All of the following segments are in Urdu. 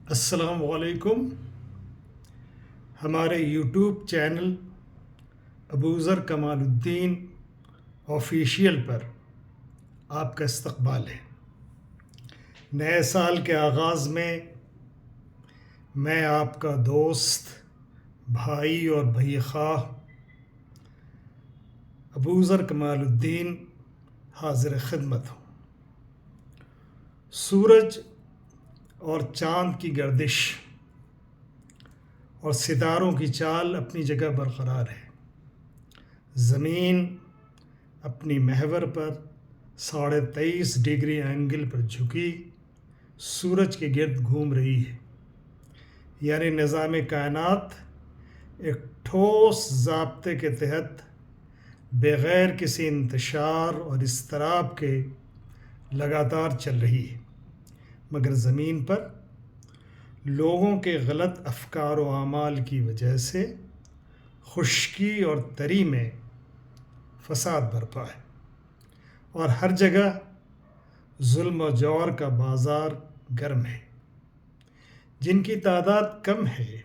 السلام علیکم. ہمارے یوٹیوب چینل ابوذر کمال الدین آفیشیل پر آپ کا استقبال ہے. نئے سال کے آغاز میں آپ کا دوست، بھائی اور بھائی خواہ ابوذر کمال الدین حاضر خدمت ہوں. سورج اور چاند کی گردش اور ستاروں کی چال اپنی جگہ برقرار ہے. زمین اپنی محور پر 23.5 ڈگری اینگل پر جھکی سورج کے گرد گھوم رہی ہے. یعنی نظام کائنات ایک ٹھوس ضابطے کے تحت بغیر کسی انتشار اور اضطراب کے لگاتار چل رہی ہے. مگر زمین پر لوگوں کے غلط افکار و اعمال کی وجہ سے خشکی اور تری میں فساد برپا ہے اور ہر جگہ ظلم و جور کا بازار گرم ہے. جن کی تعداد کم ہے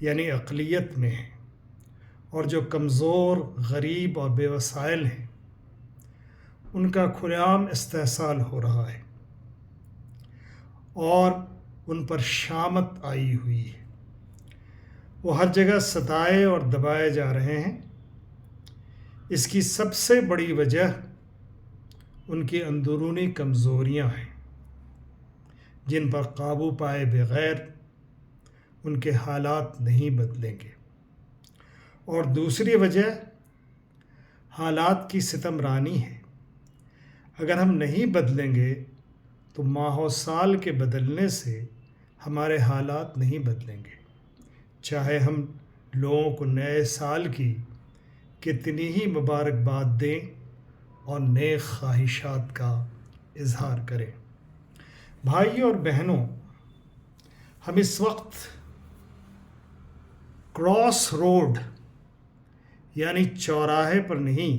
یعنی اقلیت میں ہے اور جو کمزور، غریب اور بے وسائل ہیں ان کا کھلے عام استحصال ہو رہا ہے اور ان پر شامت آئی ہوئی ہے. وہ ہر جگہ ستائے اور دبائے جا رہے ہیں. اس کی سب سے بڑی وجہ ان کی اندرونی کمزوریاں ہیں جن پر قابو پائے بغیر ان کے حالات نہیں بدلیں گے. اور دوسری وجہ حالات کی ستم رانی ہے. اگر ہم نہیں بدلیں گے تو ماہ و سال کے بدلنے سے ہمارے حالات نہیں بدلیں گے. چاہے ہم لوگوں کو نئے سال کی کتنی ہی مبارکباد دیں اور نیک خواہشات کا اظہار کریں. بھائیوں اور بہنوں، ہم اس وقت کراس روڈ یعنی چوراہے پر نہیں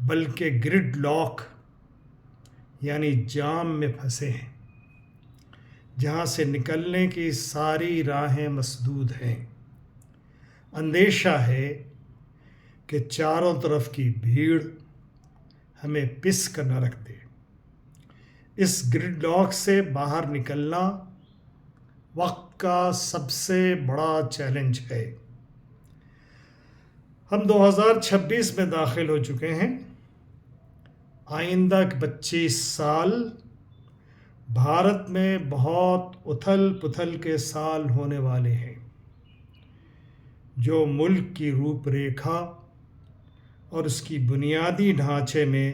بلکہ گرڈ لاک یعنی جام میں پھنسے ہیں جہاں سے نکلنے کی ساری راہیں مسدود ہیں. اندیشہ ہے کہ چاروں طرف کی بھیڑ ہمیں پس کر نہ رکھ دے. اس گرڈ لاک سے باہر نکلنا وقت کا سب سے بڑا چیلنج ہے. ہم 2026 میں داخل ہو چکے ہیں. آئندہ 25 سال بھارت میں بہت اتھل پتھل کے سال ہونے والے ہیں جو ملک کی روپ ریکھا اور اس کی بنیادی ڈھانچے میں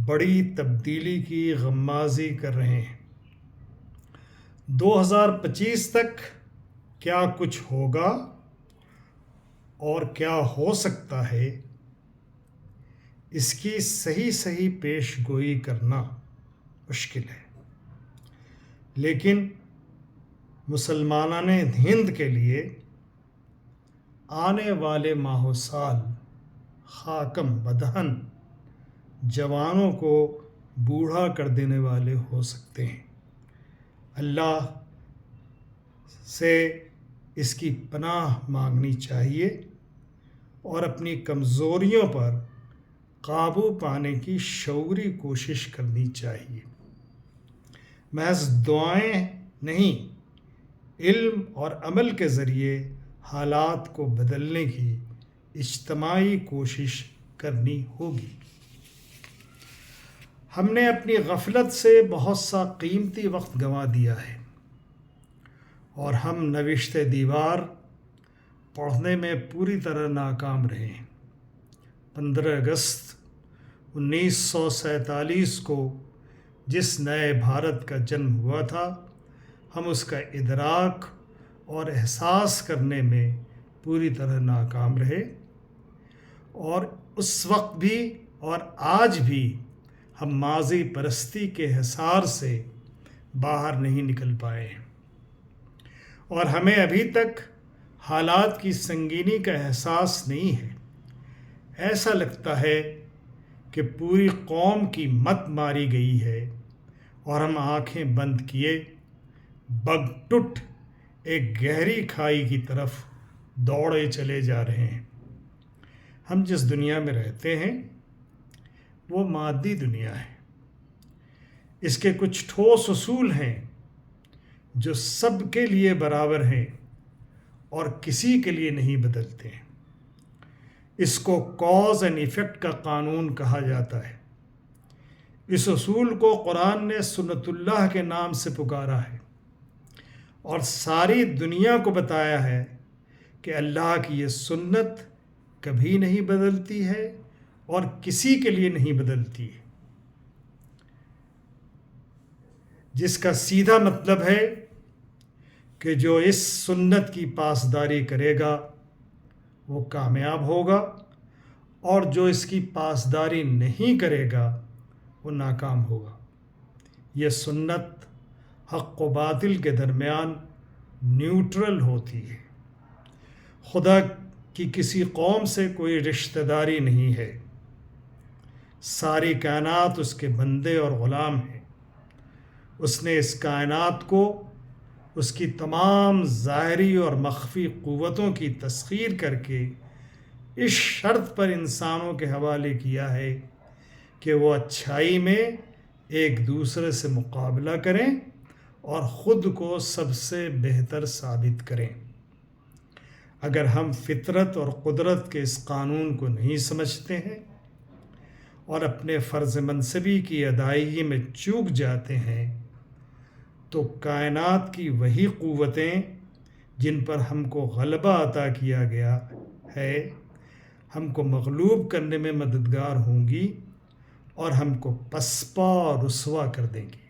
بڑی تبدیلی کی غمازی کر رہے ہیں. 2025 تک کیا کچھ ہوگا اور کیا ہو سکتا ہے اس کی صحیح پیش گوئی کرنا مشکل ہے. لیکن مسلمانان ہند کے لیے آنے والے ماہ و سال خاکم بدہن جوانوں کو بوڑھا کر دینے والے ہو سکتے ہیں. اللہ سے اس کی پناہ مانگنی چاہیے اور اپنی کمزوریوں پر قابو پانے کی شعوری کوشش کرنی چاہیے. محض دعائیں نہیں، علم اور عمل کے ذریعے حالات کو بدلنے کی اجتماعی کوشش کرنی ہوگی. ہم نے اپنی غفلت سے بہت سا قیمتی وقت گنوا دیا ہے اور ہم نوشتہ دیوار پڑھنے میں پوری طرح ناکام رہے ہیں. 15 اگست 1947 کو جس نئے بھارت کا جنم ہوا تھا ہم اس کا ادراک اور احساس کرنے میں پوری طرح ناکام رہے اور اس وقت بھی اور آج بھی ہم ماضی پرستی کے حصار سے باہر نہیں نکل پائے ہیں اور ہمیں ابھی تک حالات کی سنگینی کا احساس نہیں ہے. ایسا لگتا ہے کہ پوری قوم کی مت ماری گئی ہے اور ہم آنکھیں بند کیے بگٹٹ ایک گہری کھائی کی طرف دوڑے چلے جا رہے ہیں۔ ہم جس دنیا میں رہتے ہیں وہ مادی دنیا ہے۔ اس کے کچھ ٹھوس اصول ہیں جو سب کے لیے برابر ہیں اور کسی کے لیے نہیں بدلتے ہیں۔ اس کو کاز اینڈ ایفیکٹ کا قانون کہا جاتا ہے۔ اس اصول کو قرآن نے سنت اللہ کے نام سے پکارا ہے اور ساری دنیا کو بتایا ہے کہ اللہ کی یہ سنت کبھی نہیں بدلتی ہے اور کسی کے لیے نہیں بدلتی ہے، جس کا سیدھا مطلب ہے کہ جو اس سنت کی پاسداری کرے گا وہ کامیاب ہوگا اور جو اس کی پاسداری نہیں کرے گا وہ ناکام ہوگا۔ یہ سنت حق و باطل کے درمیان نیوٹرل ہوتی ہے۔ خدا کی کسی قوم سے کوئی رشتہ داری نہیں ہے۔ ساری کائنات اس کے بندے اور غلام ہیں۔ اس نے اس کائنات کو اس کی تمام ظاہری اور مخفی قوتوں کی تسخیر کر کے اس شرط پر انسانوں کے حوالے کیا ہے کہ وہ اچھائی میں ایک دوسرے سے مقابلہ کریں اور خود کو سب سے بہتر ثابت کریں۔ اگر ہم فطرت اور قدرت کے اس قانون کو نہیں سمجھتے ہیں اور اپنے فرض منصبی کی ادائیگی میں چوک جاتے ہیں تو کائنات کی وہی قوتیں جن پر ہم کو غلبہ عطا کیا گیا ہے ہم کو مغلوب کرنے میں مددگار ہوں گی اور ہم کو پسپا اور رسوا کر دیں گی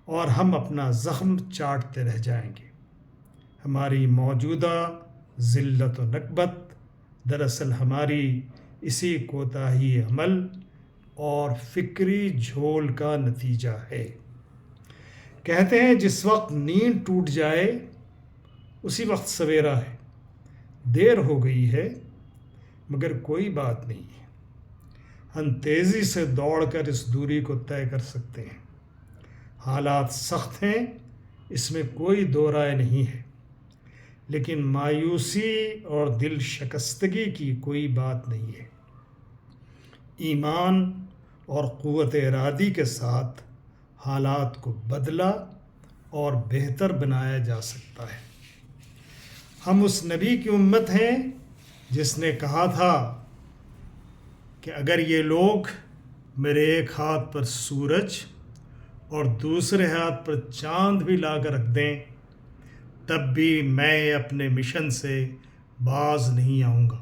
اور ہم اپنا زخم چاٹتے رہ جائیں گے۔ ہماری موجودہ ذلت و نکبت دراصل ہماری اسی کوتاہی عمل اور فکری جھول کا نتیجہ ہے۔ کہتے ہیں جس وقت نیند ٹوٹ جائے اسی وقت سویرا ہے۔ دیر ہو گئی ہے مگر کوئی بات نہیں ہے، ہم تیزی سے دوڑ کر اس دوری کو طے کر سکتے ہیں۔ حالات سخت ہیں، اس میں کوئی دو رائے نہیں ہے، لیکن مایوسی اور دل شکستگی کی کوئی بات نہیں ہے۔ ایمان اور قوت ارادی کے ساتھ حالات کو بدلا اور بہتر بنایا جا سکتا ہے۔ ہم اس نبی کی امت ہیں جس نے کہا تھا کہ اگر یہ لوگ میرے ایک ہاتھ پر سورج اور دوسرے ہاتھ پر چاند بھی لا کر رکھ دیں تب بھی میں اپنے مشن سے باز نہیں آؤں گا۔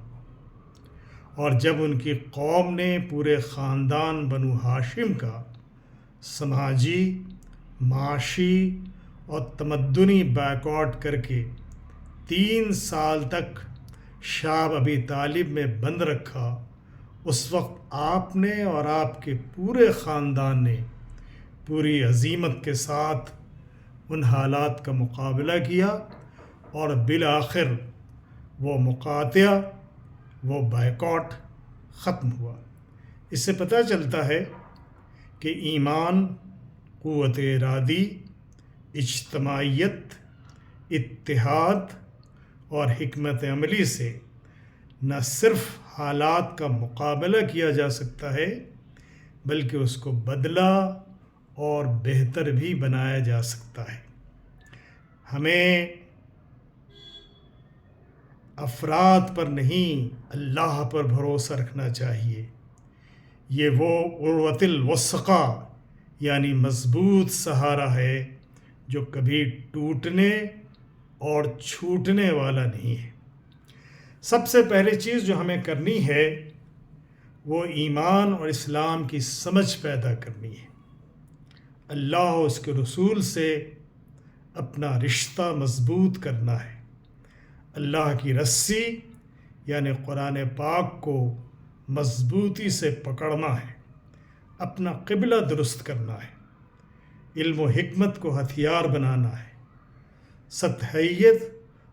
اور جب ان کی قوم نے پورے خاندان بنو ہاشم کا سماجی، معاشی اور تمدنی بائیکاٹ کر کے 3 سال تک شعب ابی طالب میں بند رکھا، اس وقت آپ نے اور آپ کے پورے خاندان نے پوری عزیمت کے ساتھ ان حالات کا مقابلہ کیا اور بالآخر وہ مقاطعہ، وہ بائیکاٹ ختم ہوا۔ اس سے پتہ چلتا ہے کہ ایمان، قوت ارادی، اجتماعیت، اتحاد اور حکمت عملی سے نہ صرف حالات کا مقابلہ کیا جا سکتا ہے بلکہ اس کو بدلا اور بہتر بھی بنایا جا سکتا ہے۔ ہمیں افراد پر نہیں اللہ پر بھروسہ رکھنا چاہیے۔ یہ وہ عروۃ الوثقی یعنی مضبوط سہارا ہے جو کبھی ٹوٹنے اور چھوٹنے والا نہیں ہے۔ سب سے پہلی چیز جو ہمیں کرنی ہے وہ ایمان اور اسلام کی سمجھ پیدا کرنی ہے۔ اللہ اور اس کے رسول سے اپنا رشتہ مضبوط کرنا ہے۔ اللہ کی رسی یعنی قرآن پاک کو مضبوطی سے پکڑنا ہے، اپنا قبلہ درست کرنا ہے، علم و حکمت کو ہتھیار بنانا ہے، سطحیت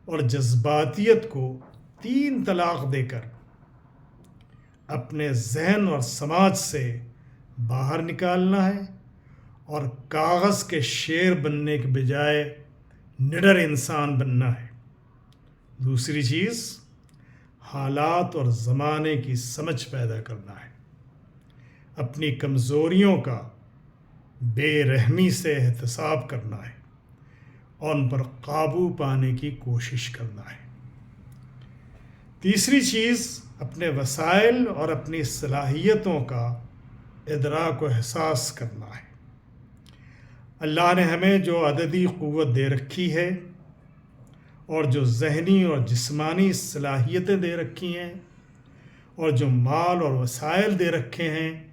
اور جذباتیت کو 3 طلاق دے کر اپنے ذہن اور سماج سے باہر نکالنا ہے اور کاغذ کے شیر بننے کے بجائے نڈر انسان بننا ہے۔ دوسری چیز حالات اور زمانے کی سمجھ پیدا کرنا ہے، اپنی کمزوریوں کا بے رحمی سے احتساب کرنا ہے اور ان پر قابو پانے کی کوشش کرنا ہے۔ تیسری چیز اپنے وسائل اور اپنی صلاحیتوں کا ادراک و احساس کرنا ہے۔ اللہ نے ہمیں جو عددی قوت دے رکھی ہے اور جو ذہنی اور جسمانی صلاحیتیں دے رکھی ہیں اور جو مال اور وسائل دے رکھے ہیں،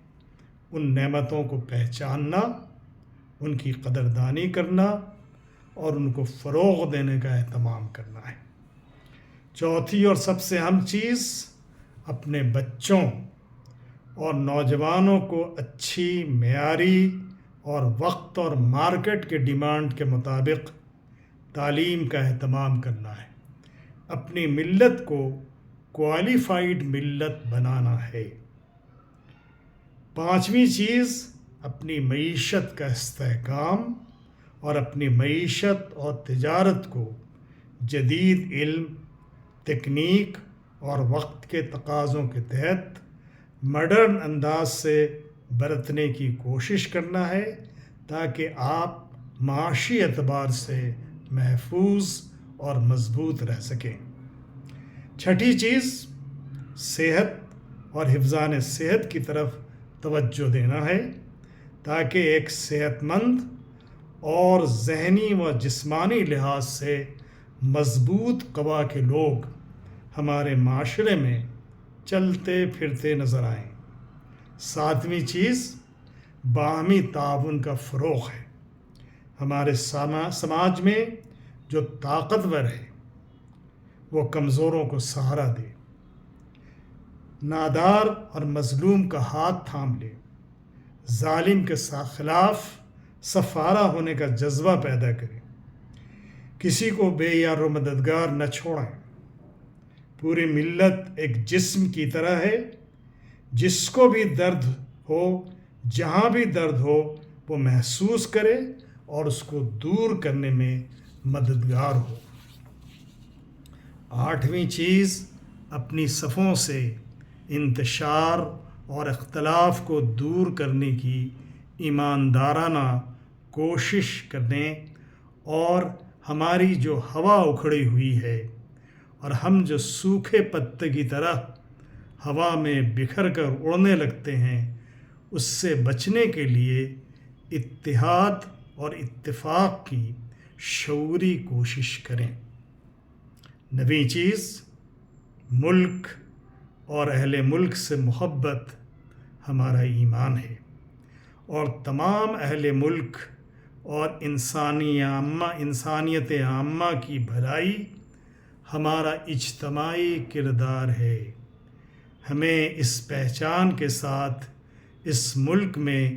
ان نعمتوں کو پہچاننا، ان کی قدردانی کرنا اور ان کو فروغ دینے کا اہتمام کرنا ہے۔ چوتھی اور سب سے اہم چیز اپنے بچوں اور نوجوانوں کو اچھی، معیاری اور وقت اور مارکیٹ کے ڈیمانڈ کے مطابق تعلیم کا اہتمام کرنا ہے۔ اپنی ملت کو کوالیفائڈ ملت بنانا ہے۔ پانچویں چیز اپنی معیشت کا استحکام اور اپنی معیشت اور تجارت کو جدید علم، تکنیک اور وقت کے تقاضوں کے تحت ماڈرن انداز سے برتنے کی کوشش کرنا ہے تاکہ آپ معاشی اعتبار سے محفوظ اور مضبوط رہ سکیں۔ چھٹی چیز صحت اور حفظان صحت کی طرف توجہ دینا ہے تاکہ ایک صحت مند اور ذہنی و جسمانی لحاظ سے مضبوط قوا کے لوگ ہمارے معاشرے میں چلتے پھرتے نظر آئیں۔ ساتویں چیز باہمی تعاون کا فروغ ہے۔ ہمارے سماج میں جو طاقتور ہے وہ کمزوروں کو سہارا دے، نادار اور مظلوم کا ہاتھ تھام لے، ظالم کے خلاف سفارہ ہونے کا جذبہ پیدا کرے، کسی کو بے یار و مددگار نہ چھوڑیں۔ پوری ملت ایک جسم کی طرح ہے، جس کو بھی درد ہو، جہاں بھی درد ہو، وہ محسوس کرے اور اس کو دور کرنے میں مددگار ہو۔ آٹھویں چیز اپنی صفوں سے انتشار اور اختلاف کو دور کرنے کی ایماندارانہ کوشش کرنے اور ہماری جو ہوا اکھڑی ہوئی ہے اور ہم جو سوکھے پتے کی طرح ہوا میں بکھر کر اڑنے لگتے ہیں، اس سے بچنے کے لیے اتحاد اور اتفاق کی شعوری کوشش کریں۔ نویں چیز ملک اور اہل ملک سے محبت ہمارا ایمان ہے اور تمام اہل ملک اور انسانیت عامہ کی بھلائی ہمارا اجتماعی کردار ہے۔ ہمیں اس پہچان کے ساتھ اس ملک میں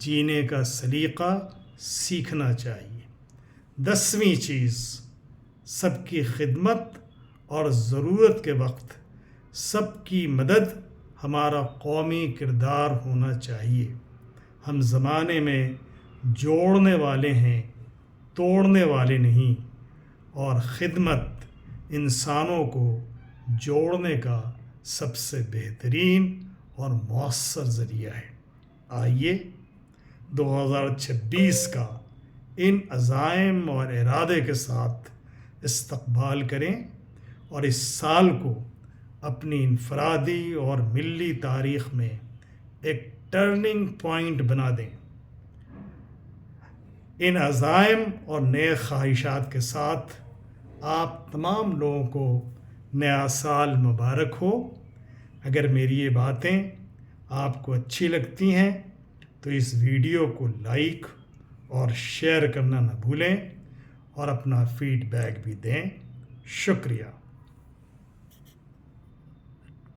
جینے کا سلیقہ سیکھنا چاہیے۔ 10ویں چیز سب کی خدمت اور ضرورت کے وقت سب کی مدد ہمارا قومی کردار ہونا چاہیے۔ ہم زمانے میں جوڑنے والے ہیں، توڑنے والے نہیں، اور خدمت انسانوں کو جوڑنے کا سب سے بہترین اور مؤثر ذریعہ ہے۔ آئیے 2026 کا ان عزائم اور ارادے کے ساتھ استقبال کریں اور اس سال کو اپنی انفرادی اور ملی تاریخ میں ایک ٹرننگ پوائنٹ بنا دیں۔ ان عزائم اور نئے خواہشات کے ساتھ آپ تمام لوگوں کو نیا سال مبارک ہو۔ اگر میری یہ باتیں آپ کو اچھی لگتی ہیں تو اس ویڈیو کو لائک اور شیئر کرنا نہ بھولیں اور اپنا فیڈ بیک بھی دیں۔ شکریہ۔